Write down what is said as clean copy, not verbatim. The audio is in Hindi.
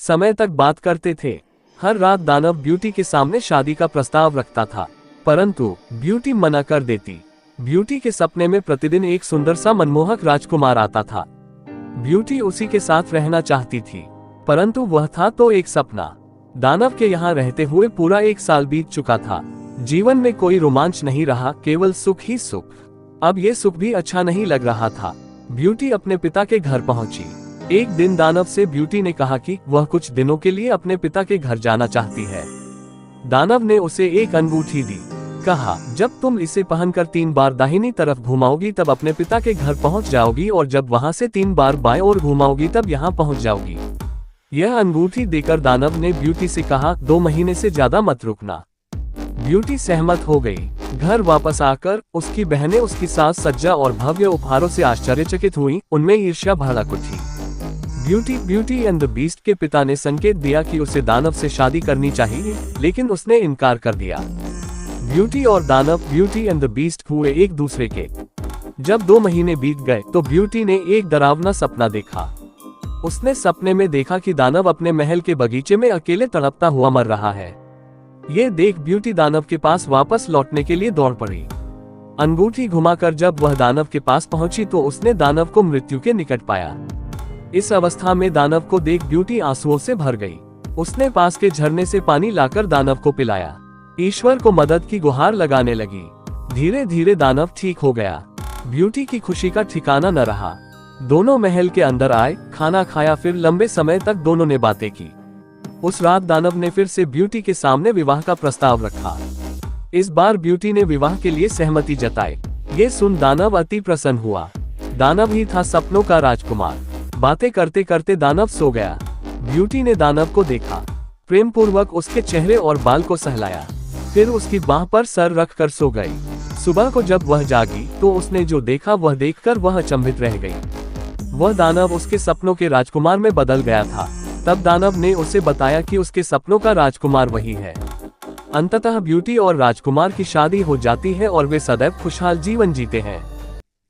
समय तक बात करते थे। हर रात दानव ब्यूटी के सामने शादी का प्रस्ताव रखता था, परंतु ब्यूटी मना कर देती। ब्यूटी के सपने में प्रतिदिन एक सुंदर सा मनमोहक राजकुमार आता था। ब्यूटी उसी के साथ रहना चाहती थी, परंतु वह था तो एक सपना। दानव के यहाँ रहते हुए पूरा 1 साल बीत चुका था। जीवन में कोई रोमांच नहीं रहा, केवल सुख ही सुख। अब ये सुख भी अच्छा नहीं लग रहा था। ब्यूटी अपने पिता के घर पहुंची। एक दिन दानव से ब्यूटी ने कहा कि वह कुछ दिनों के लिए अपने पिता के घर जाना चाहती है। दानव ने उसे एक अंगूठी दी। कहा, जब तुम इसे पहनकर 3 बार दाहिनी तरफ घुमाओगी तब अपने पिता के घर पहुंच जाओगी, और जब वहां से 3 बार बाएं ओर घुमाओगी तब यहाँ पहुंच जाओगी। यह अंगूठी देकर दानव ने ब्यूटी से कहा, 2 महीने से ज्यादा मत रुकना। ब्यूटी सहमत हो गई। घर वापस आकर उसकी बहनें उसकी साज सज्जा और भव्य उपहारों से आश्चर्यचकित हुईं, उनमें ईर्ष्या भड़क उठी। ब्यूटी एंड द बीस्ट के पिता ने संकेत दिया कि उसे दानव से शादी करनी चाहिए, लेकिन उसने इनकार कर दिया। ब्यूटी और दानव, ब्यूटी एंड द बीस्ट हुए एक दूसरे के। जब 2 महीने बीत गए तो ब्यूटी ने एक डरावना सपना देखा। उसने सपने में देखा कि दानव अपने महल के बगीचे में अकेले तड़पता हुआ मर रहा है। ये देख ब्यूटी दानव के पास वापस लौटने के लिए दौड़ पड़ी। अंगूठी घुमाकर जब वह दानव के पास पहुंची तो उसने दानव को मृत्यु के निकट पाया। इस अवस्था में दानव को देख ब्यूटी आंसुओं से भर गई। उसने पास के झरने से पानी लाकर दानव को पिलाया। ईश्वर को मदद की गुहार लगाने लगी। धीरे धीरे दानव ठीक हो गया। ब्यूटी की खुशी का ठिकाना न रहा। दोनों महल के अंदर आए, खाना खाया, फिर लंबे समय तक दोनों ने बातें की। उस रात दानव ने फिर से ब्यूटी के सामने विवाह का प्रस्ताव रखा। इस बार ब्यूटी ने विवाह के लिए सहमति जताई। ये सुन दानव अति प्रसन्न हुआ। दानव ही था सपनों का राजकुमार। बातें करते करते दानव सो गया। ब्यूटी ने दानव को देखा, प्रेम पूर्वक उसके चेहरे और बाल को सहलाया, फिर उसकी बाह पर सर रखकर सो गई। सुबह को जब वह जागी तो उसने जो देखा वह देखकर वह अचंभित रह गई। वह दानव उसके सपनों के राजकुमार में बदल गया था। तब दानव ने उसे बताया कि उसके सपनों का राजकुमार वही है। अंततः ब्यूटी और राजकुमार की शादी हो जाती है और वे सदैव खुशहाल जीवन जीते हैं।